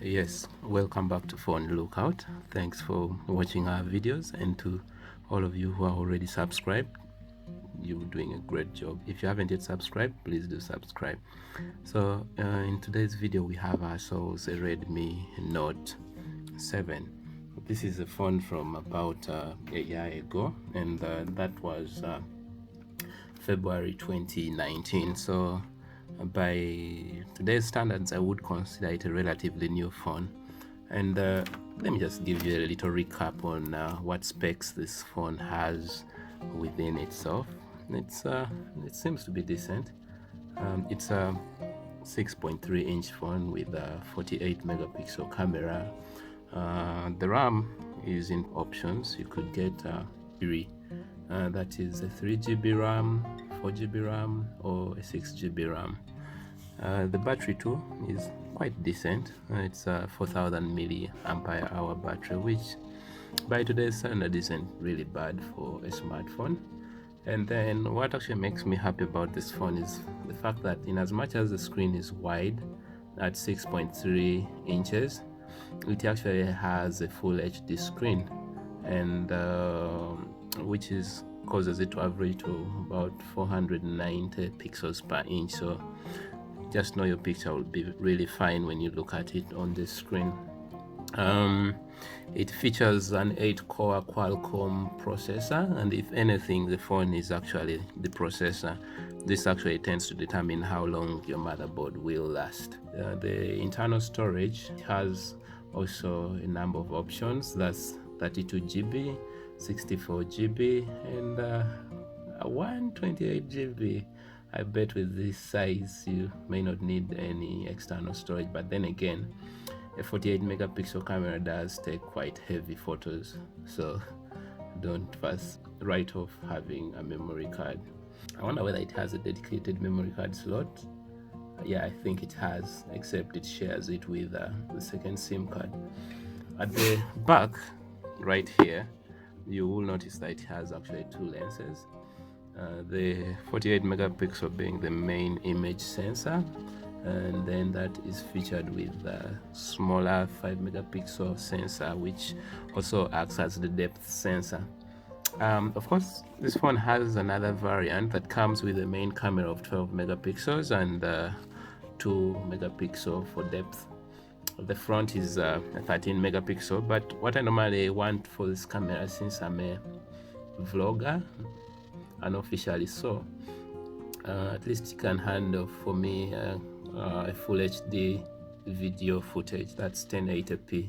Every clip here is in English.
Yes, welcome back to Phone Lookout. Thanks for watching our videos, and to all of you who are already subscribed, you're doing a great job. If you haven't yet subscribed, please do subscribe. So in today's video we have ourselves a Redmi Note 7. This is a phone from about a year ago, and that was February 2019. So by today's standards, I would consider it a relatively new phone. And let me just give you a little recap on what specs this phone has within itself. It seems to be decent. It's a 6.3-inch phone with a 48 megapixel camera. The RAM is in options. You could get three. That is a 3GB RAM, 4GB RAM, or a 6GB RAM. The battery too is quite decent. It's a 4000 milliampere hour battery, which by today's standard isn't really bad for a smartphone. And then what actually makes me happy about this phone is the fact that in as much as the screen is wide at 6.3 inches, it actually has a full HD screen, and which causes it to average to about 490 pixels per inch. So just know your picture will be really fine when you look at it on the screen. It features an 8-core Qualcomm processor, and if anything, the phone is actually the processor. This actually tends to determine how long your motherboard will last. The internal storage has also a number of options. That's 32GB, 64GB, and 128GB. I bet with this size you may not need any external storage, but then again, a 48 megapixel camera does take quite heavy photos, so don't first write off having a memory card. I wonder whether it has a dedicated memory card slot. Yeah, I think it has, except it shares it with the second SIM card. At the back right here, you will notice that it has actually two lenses. The 48 megapixel being the main image sensor, and then that is featured with a smaller 5 megapixel sensor, which also acts as the depth sensor. Of course, this phone has another variant that comes with a main camera of 12 megapixels and 2 megapixel for depth. The front is a 13 megapixel, but what I normally want for this camera, since I'm a vlogger, unofficially so, at least it can handle for me a full HD video footage. That's 1080p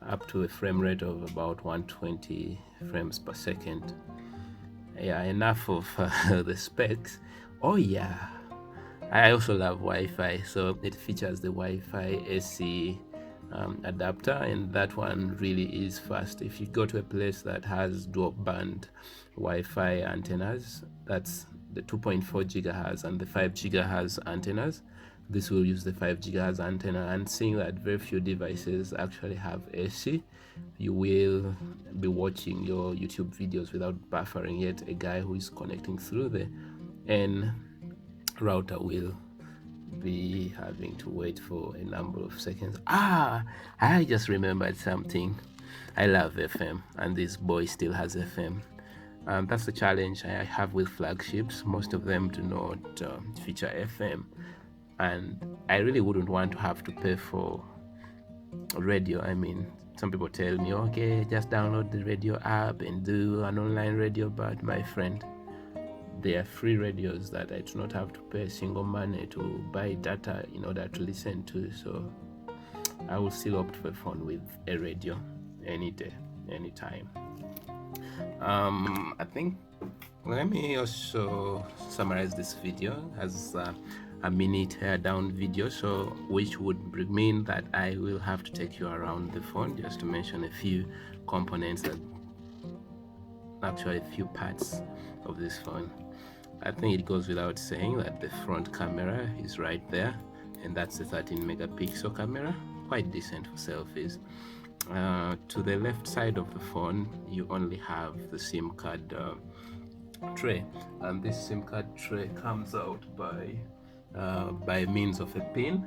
up to a frame rate of about 120 frames per second. Yeah, enough of the specs. Oh yeah, I also love Wi-Fi, so it features the Wi-Fi AC adapter, and that one really is fast. If you go to a place that has dual band Wi-Fi antennas, that's the 2.4 gigahertz and the 5 gigahertz antennas, this will use the 5 gigahertz antenna. And seeing that very few devices actually have AC, you will be watching your YouTube videos without buffering, yet a guy who is connecting through the N router will be having to wait for a number of seconds. I just remembered something. I love FM, and this boy still has FM. That's the challenge I have with flagships. Most of them do not feature FM, and I really wouldn't want to have to pay for radio. I mean, some people tell me, okay, just download the radio app and do an online radio, but my friend, they are free radios that I do not have to pay single money to buy data in order to listen to. So I will still opt for a phone with a radio any day, anytime. I think, let me also summarize this video as a mini teardown video, so which would mean that I will have to take you around the phone just to mention a few components, that actually a few parts of this phone. I think it goes without saying that the front camera is right there, and that's a 13 megapixel camera, quite decent for selfies. To the left side of the phone, you only have the SIM card tray, and this SIM card tray comes out by means of a pin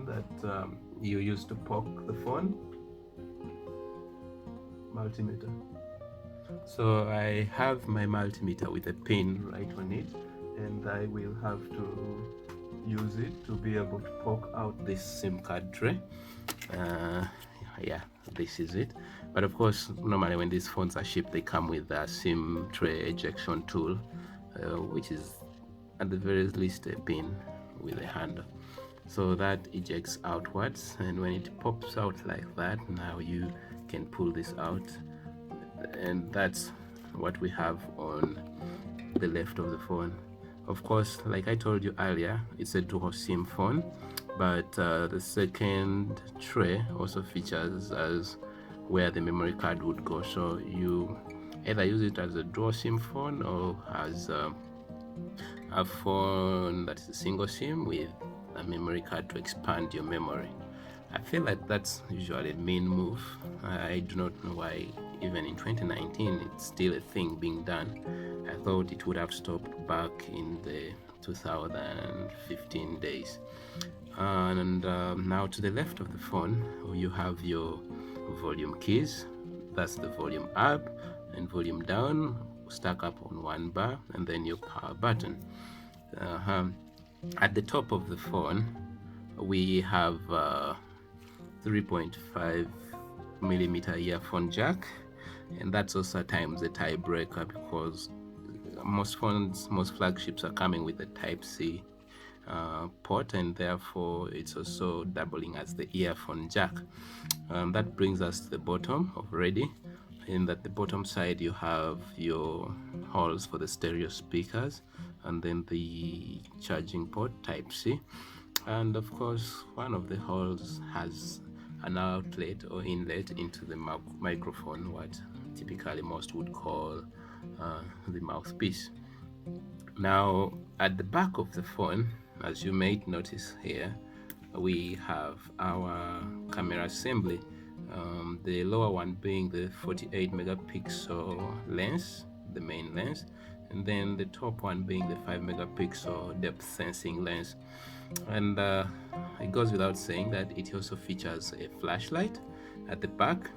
that you use to poke the phone. Multimeter. So I have my multimeter with a pin right on it, and I will have to use it to be able to poke out this SIM card tray. Yeah, this is it. But of course, normally when these phones are shipped, they come with a SIM tray ejection tool, which is at the very least a pin with a handle. So that ejects outwards, and when it pops out like that, now you can pull this out, and that's what we have on the left of the phone. Of course, like I told you earlier, it's a dual SIM phone, but the second tray also features as where the memory card would go, so you either use it as a dual SIM phone or as a phone that is a single SIM with a memory card to expand your memory. I feel like that's usually a main move. I do not know why even in 2019 it's still a thing being done. I thought it would have stopped back in the 2015 days. And now to the left of the phone, you have your volume keys. That's the volume up and volume down stack up on one bar, and then your power button. At the top of the phone, we have 3.5 millimeter earphone jack, and that's also at times a tiebreaker because most phones, most flagships are coming with a Type-C port, and therefore it's also doubling as the earphone jack. That brings us to the bottom of Ready. In that the bottom side you have your holes for the stereo speakers, and then the charging port Type-C, and of course one of the holes has an outlet or inlet into the microphone, what typically most would call the mouthpiece. Now at the back of the phone, as you may notice here, we have our camera assembly, the lower one being the 48 megapixel lens, the main lens, and then the top one being the 5 megapixel depth sensing lens. And it goes without saying that it also features a flashlight at the back.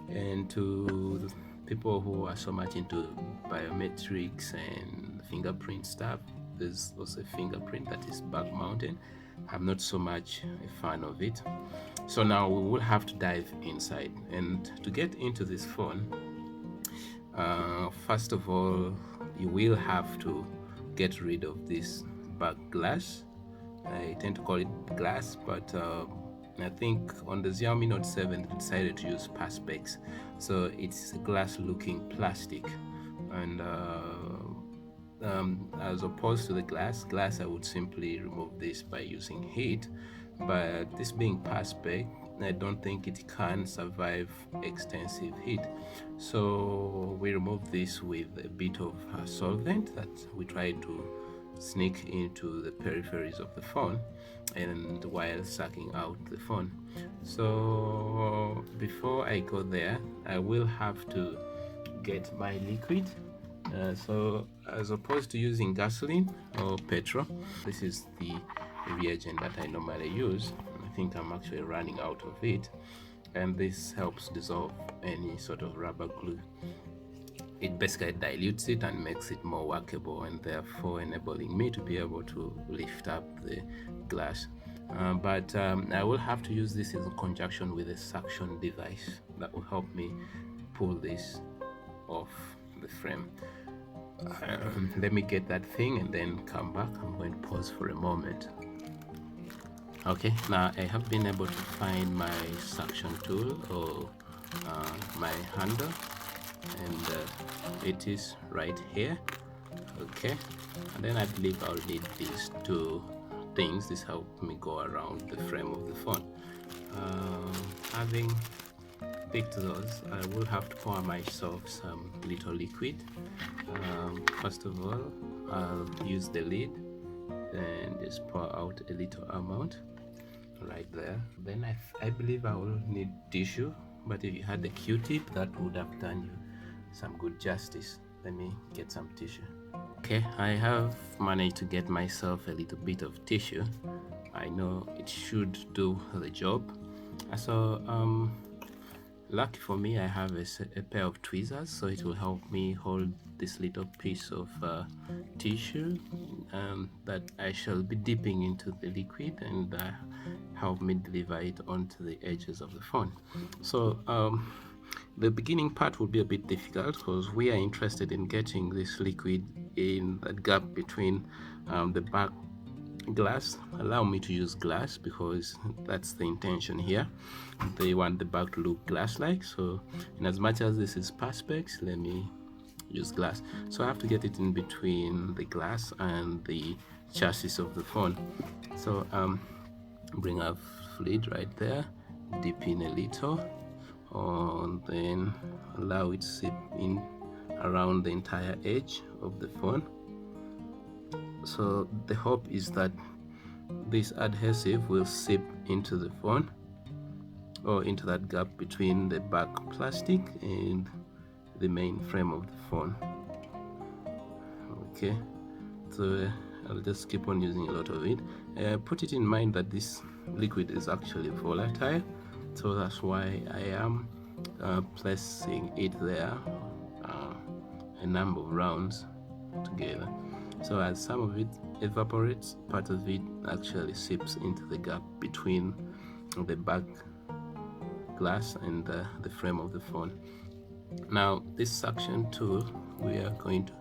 And to people who are so much into biometrics and fingerprint stuff, there's also a fingerprint that is back mounted. I'm not so much a fan of it. So now we will have to dive inside, and to get into this phone, first of all you will have to get rid of this back glass. I tend to call it glass, but I think on the Xiaomi Note 7 they decided to use Perspex, so it's a glass looking plastic, and as opposed to the glass I would simply remove this by using heat, but this being Perspex, I don't think it can survive extensive heat, so we remove this with a bit of solvent that we try to sneak into the peripheries of the phone and while sucking out the phone. So before I go there, I will have to get my liquid. So as opposed to using gasoline or petrol, this is the reagent that I normally use. I think I'm actually running out of it, and this helps dissolve any sort of rubber glue. It basically dilutes it and makes it more workable, and therefore enabling me to be able to lift up the glass. But I will have to use this in conjunction with a suction device that will help me pull this off the frame. Let me get that thing and then come back. I'm going to pause for a moment. Okay, now I have been able to find my suction tool or my handle, and it is right here. Okay, and then I believe I'll need these two things. This help me go around the frame of the phone. Having picked those, I will have to pour myself some little liquid. First of all, I'll use the lid and just pour out a little amount right there. Then I believe I will need tissue, but if you had the Q-tip, that would have done you some good justice. Let me get some tissue. Okay, I have managed to get myself a little bit of tissue, I know it should do the job. So lucky for me, I have a pair of tweezers, so it will help me hold this little piece of tissue that I shall be dipping into the liquid and help me deliver it onto the edges of the phone. So the beginning part will be a bit difficult because we are interested in getting this liquid in that gap between the back glass. Allow me to use glass because that's the intention here. They want the back to look glass-like, so in as much as this is perspex, let me use glass. So I have to get it in between the glass and the chassis of the phone. So bring a fluid right there, dip in a little, and then allow it to seep in around the entire edge of the phone. So the hope is that this adhesive will seep into the phone or into that gap between the back plastic and the main frame of the phone. Okay, so I'll just keep on using a lot of it. Put it in mind that this liquid is actually volatile, so that's why I am placing it there a number of rounds together. So as some of it evaporates, part of it actually seeps into the gap between the back glass and the frame of the phone. Now this suction tool, we are going to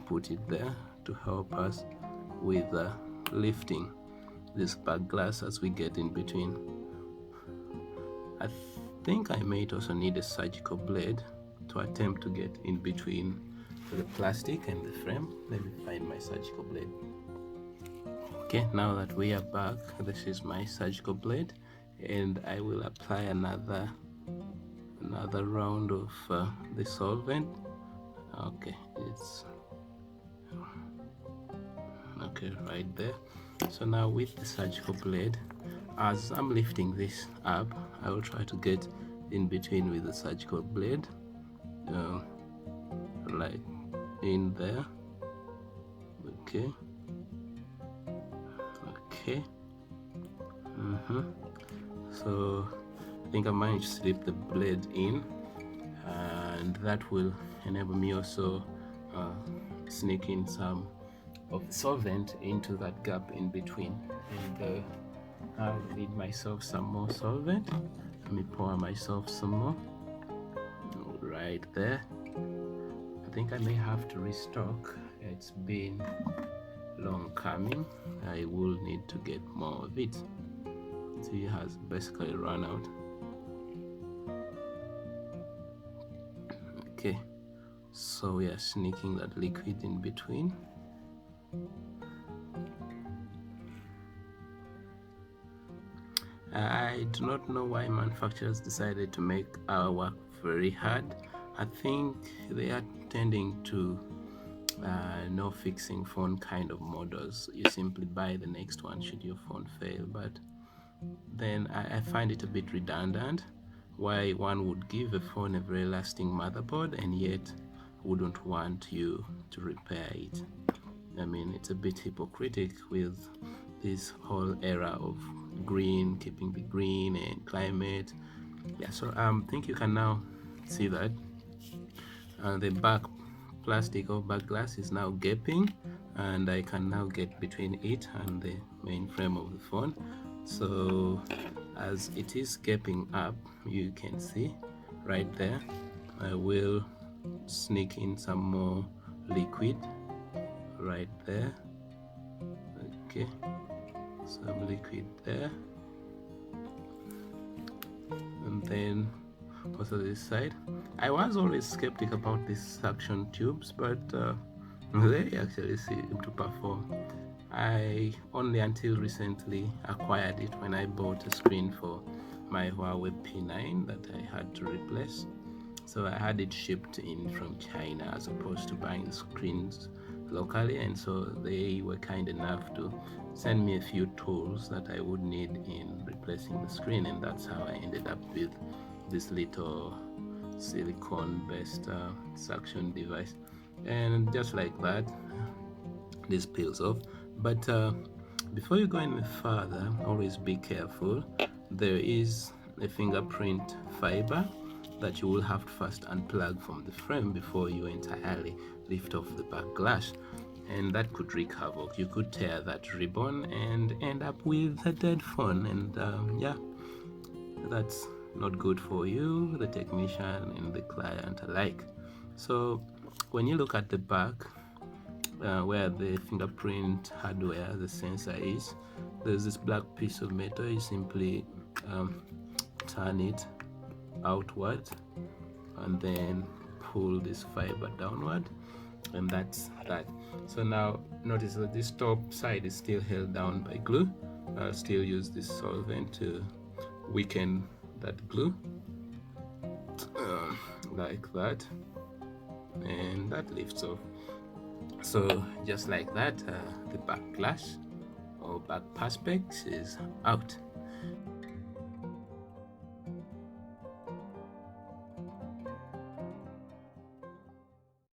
put it there to help us with lifting this back glass as we get in between. I think I may also need a surgical blade to attempt to get in between the plastic and the frame. Let me find my surgical blade. Okay, now that we are back, this is my surgical blade, and I will apply another round of the solvent. Okay, it's okay right there. So now with the surgical blade, as I'm lifting this up, I will try to get in between with the surgical blade, right in there. Okay. So I think I managed to slip the blade in, and that will enable me also sneak in some of the solvent into that gap in between. And I'll need myself some more solvent. Let me pour myself some more right there. I think I may have to restock. It's been long coming. I will need to get more of it. It has basically run out. Okay, so we are sneaking that liquid in between. I do not know why manufacturers decided to make our work very hard. I think they are tending to no fixing phone kind of models. You simply buy the next one should your phone fail. But then I find it a bit redundant why one would give a phone a very lasting motherboard and yet wouldn't want you to repair it. I mean, it's a bit hypocritical with this whole era of green, keeping the green and climate. Yeah, so I think you can now see that the back plastic or back glass is now gaping, and I can now get between it and the main frame of the phone. So as it is gaping up, you can see right there, I will sneak in some more liquid right there. Okay, some liquid there, and then also this side. I was always skeptical about these suction tubes, but they actually seem to perform. I only until recently acquired it when I bought a screen for my Huawei P9 that I had to replace. So I had it shipped in from China as opposed to buying the screens locally, and so they were kind enough to send me a few tools that I would need in replacing the screen, and that's how I ended up with this little silicone based suction device. And just like that, this peels off. But Before you go any further, always be careful. There is a fingerprint fiber that you will have to first unplug from the frame before you entirely lift off the back glass, and that could wreak havoc. You could tear that ribbon and end up with a dead phone, and yeah, that's not good for you, the technician and the client alike. So when you look at the back, where the fingerprint hardware, the sensor is, there's this black piece of metal. You simply turn it outward and then pull this fiber downward, and that's that. So now notice that this top side is still held down by glue. I'll still use this solvent to weaken that glue, like that, and that lifts off. So just like that, the back glass or back perspex is out.